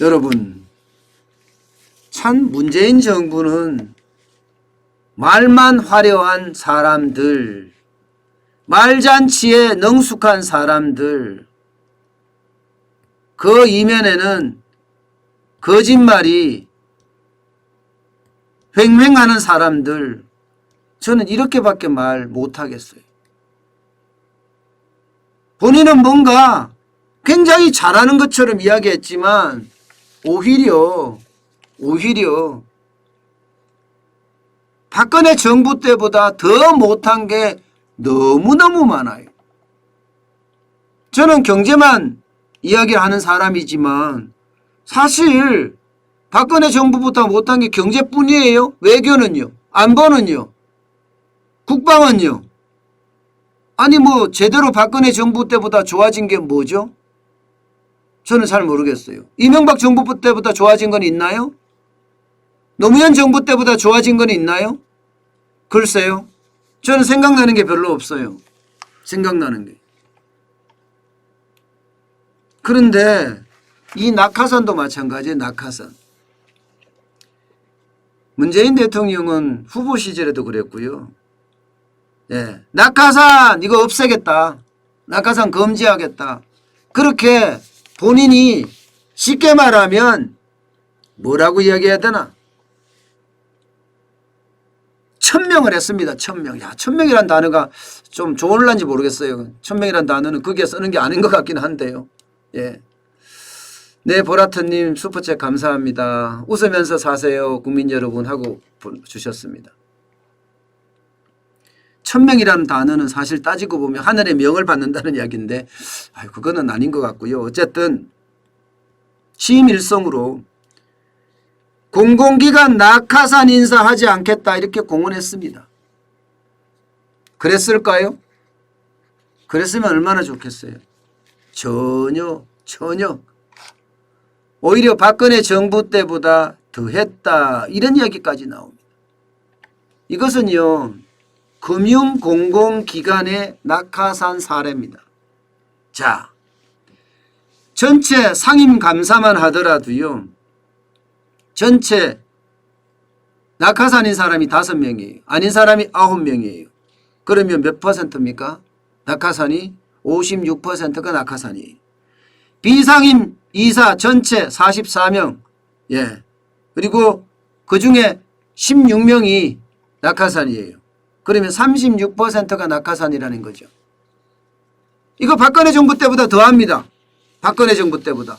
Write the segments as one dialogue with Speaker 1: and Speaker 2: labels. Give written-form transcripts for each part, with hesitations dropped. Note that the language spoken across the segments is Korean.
Speaker 1: 여러분, 참 문재인 정부는 말만 화려한 사람들, 말잔치에 능숙한 사람들, 그 이면에는 거짓말이 횡행하는 사람들, 저는 이렇게밖에 말 못하겠어요. 본인은 뭔가 굉장히 잘하는 것처럼 이야기했지만 오히려 박근혜 정부 때보다 더 못한 게 너무너무 많아요. 저는 경제만 이야기를 하는 사람이지만 사실 박근혜 정부보다 못한 게 경제뿐이에요. 외교는요? 안보는요? 국방은요? 아니 뭐 제대로 박근혜 정부 때보다 좋아진 게 뭐죠? 저는 잘 모르겠어요. 이명박 정부 때보다 좋아진 건 있나요? 노무현 정부 때보다 좋아진 건 있나요? 글쎄요. 저는 생각나는 게 별로 없어요. 생각나는 게. 그런데 이 낙하산도 마찬가지예요. 낙하산. 문재인 대통령은 후보 시절에도 그랬고요. 예, 낙하산 이거 없애겠다. 낙하산 금지하겠다. 그렇게 본인이 쉽게 말하면 뭐라고 이야기해야 되나? 1000명을 했습니다. 1000명. 야, 1000명이라는 단어가 좀 좋을란지 모르겠어요. 1000명이라는 단어는 거기에 쓰는 게 아닌 것 같긴 한데요. 예. 네, 보라트님 슈퍼챗 감사합니다. 웃으면서 사세요. 국민 여러분 하고 주셨습니다. 1000명이라는 단어는 사실 따지고 보면 하늘의 명을 받는다는 이야기인데 그거는 아닌 것 같고요. 어쨌든 취임일성으로 공공기관 낙하산 인사하지 않겠다 이렇게 공언했습니다. 그랬을까요? 그랬으면 얼마나 좋겠어요. 전혀 오히려 박근혜 정부 때보다 더했다 이런 이야기까지 나옵니다. 이것은요 금융공공기관의 낙하산 사례입니다. 자, 전체 상임감사만 하더라도요 전체 낙하산인 사람이 5명이에요. 아닌 사람이 9명이에요. 그러면 몇 퍼센트입니까? 낙하산이 56%가 낙하산이에요. 비상임 이사 전체 44명. 예. 그리고 그 중에 16명이 낙하산이에요. 그러면 36%가 낙하산이라는 거죠. 이거 박근혜 정부 때보다 더합니다. 박근혜 정부 때보다.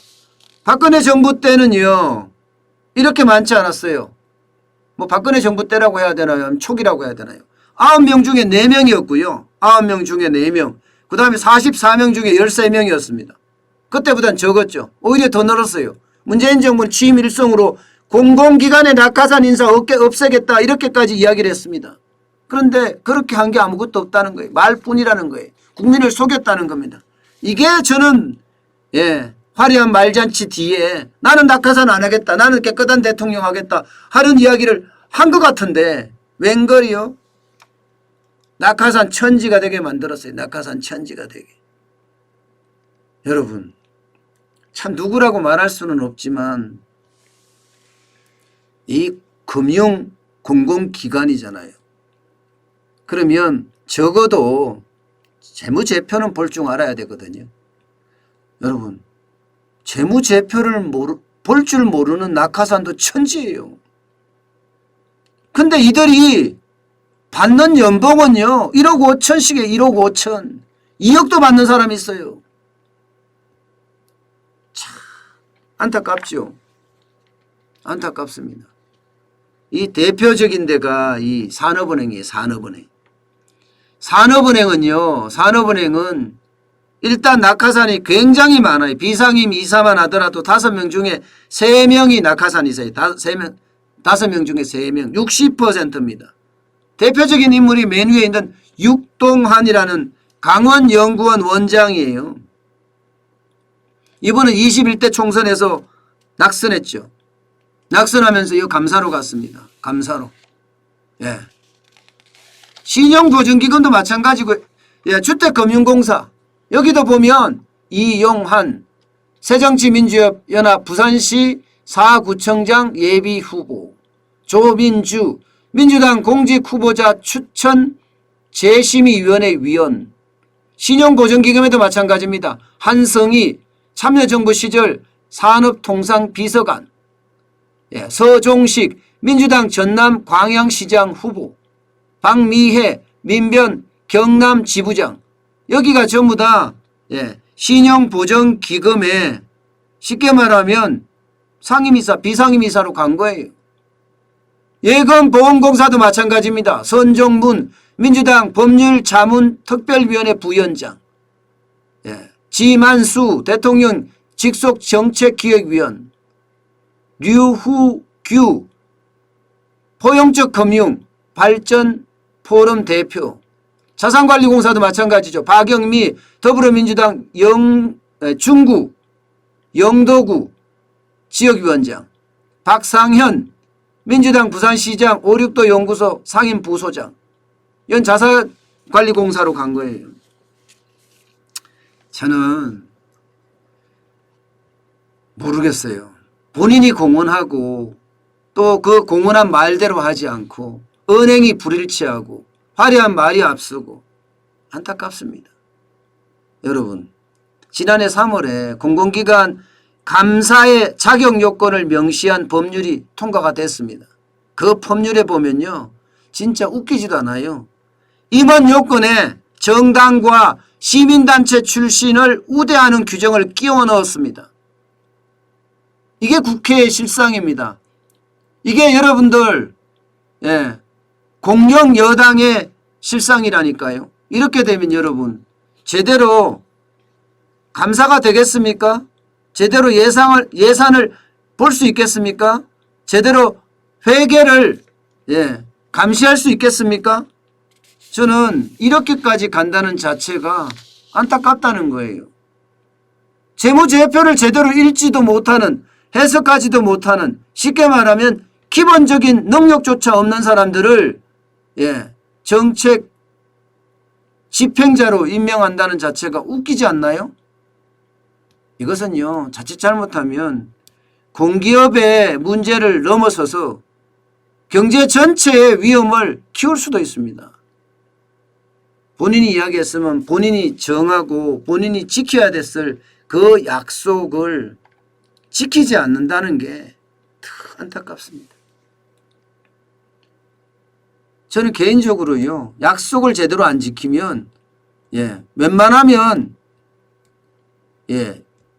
Speaker 1: 박근혜 정부 때는요. 이렇게 많지 않았어요. 뭐 박근혜 정부 때라고 해야 되나요? 초기라고 해야 되나요? 9명 중에 4명이었고요. 9명 중에 4명. 그 다음에 44명 중에 13명이었습니다. 그때보다는 적었죠. 오히려 더 늘었어요. 문재인 정부는 취임 일성으로 공공기관의 낙하산 인사 없애겠다 이렇게까지 이야기를 했습니다. 그런데 그렇게 한 게 아무것도 없다는 거예요. 말뿐이라는 거예요. 국민을 속였다는 겁니다. 이게 저는 화려한 말잔치 뒤에 나는 낙하산 안 하겠다. 나는 깨끗한 대통령 하겠다. 하는 이야기를 한 것 같은데 웬걸이요? 낙하산 천지가 되게 만들었어요. 낙하산 천지가 되게. 여러분 참 누구라고 말할 수는 없지만 이 금융 공공기관이잖아요. 그러면 적어도 재무제표는 볼 줄 알아야 되거든요. 여러분 재무제표를 볼 줄 모르는 낙하산도 천지예요. 근데 이들이 받는 연봉은요 1억 5천씩에 1억 5천 2억도 받는 사람이 있어요. 참 안타깝죠. 안타깝습니다. 이 대표적인 데가 이 산업은행이에요. 산업은행. 산업은행은 일단 낙하산이 굉장히 많아요. 비상임 이사만 하더라도 5명 중에 3명이 낙하산이세요. 5명 중에 3명. 60%입니다. 대표적인 인물이 맨 위에 있는 육동환이라는 강원연구원 원장이에요. 이분은 21대 총선에서 낙선했죠. 낙선하면서 이 감사로 갔습니다. 감사로. 예. 신용보증기금도 마찬가지고, 예, 주택금융공사. 여기도 보면 이용한 새정치민주연합 부산시 4구청장 예비후보, 조민주 민주당 공직후보자 추천 재심의위원회 위원, 신용보전기금에도 마찬가지입니다. 한성희 참여정부 시절 산업통상비서관, 서종식 민주당 전남 광양시장 후보, 박미혜 민변 경남지부장, 여기가 전부 다 신용보전기금에 쉽게 말하면 상임이사, 비상임이사로 간 거예요. 예금보험공사도 마찬가지입니다. 선정문 민주당 법률자문특별위원회 부위원장, 지만수 대통령 직속정책기획위원, 류후규 포용적 금융 발전 포럼 대표, 자산관리공사도 마찬가지죠. 박영미 더불어민주당 중구 영도구 지역위원장, 박상현 민주당 부산시장 5.6도 연구소 상임부소장, 이건 자산관리공사로 간 거예요. 저는 모르겠어요. 본인이 공언하고 또 그 공언한 말대로 하지 않고 은행이 불일치하고 화려한 말이 앞서고 안타깝습니다. 여러분, 지난해 3월에 공공기관 감사의 자격 요건을 명시한 법률이 통과가 됐습니다. 그 법률에 보면요, 진짜 웃기지도 않아요. 임원 요건에 정당과 시민단체 출신을 우대하는 규정을 끼워 넣었습니다. 이게 국회의 실상입니다. 이게 여러분들 공영 여당의 실상이라니까요. 이렇게 되면 여러분 제대로 감사가 되겠습니까? 제대로 예산을 볼 수 있겠습니까? 제대로 회계를 감시할 수 있겠습니까? 저는 이렇게까지 간다는 자체가 안타깝다는 거예요. 재무제표를 제대로 읽지도 못하는, 해석하지도 못하는, 쉽게 말하면 기본적인 능력조차 없는 사람들을 정책 집행자로 임명한다는 자체가 웃기지 않나요? 이것은요, 자칫 잘못하면 공기업의 문제를 넘어서서 경제 전체의 위험을 키울 수도 있습니다. 본인이 이야기했으면 본인이 정하고 본인이 지켜야 됐을 그 약속을 지키지 않는다는 게 더 안타깝습니다. 저는 개인적으로요, 약속을 제대로 안 지키면 웬만하면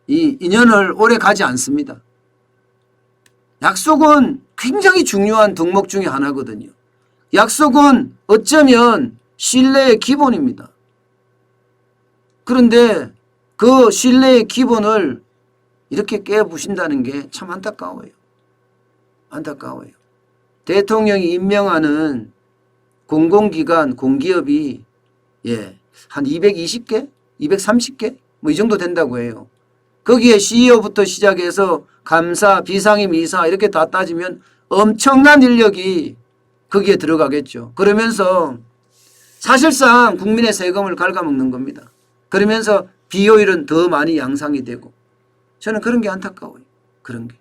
Speaker 1: 이 인연을 오래 가지 않습니다. 약속은 굉장히 중요한 덕목 중에 하나거든요. 약속은 어쩌면 신뢰의 기본입니다. 그런데 그 신뢰의 기본을 이렇게 깨부신다는 게 참 안타까워요. 안타까워요. 대통령이 임명하는 공공기관, 공기업이 한 220개? 230개? 뭐 이 정도 된다고 해요. 거기에 CEO부터 시작해서 감사, 비상임 이사 이렇게 다 따지면 엄청난 인력이 거기에 들어가겠죠. 그러면서 사실상 국민의 세금을 갉아먹는 겁니다. 그러면서 비효율은 더 많이 양상이 되고, 저는 그런 게 안타까워요. 그런 게.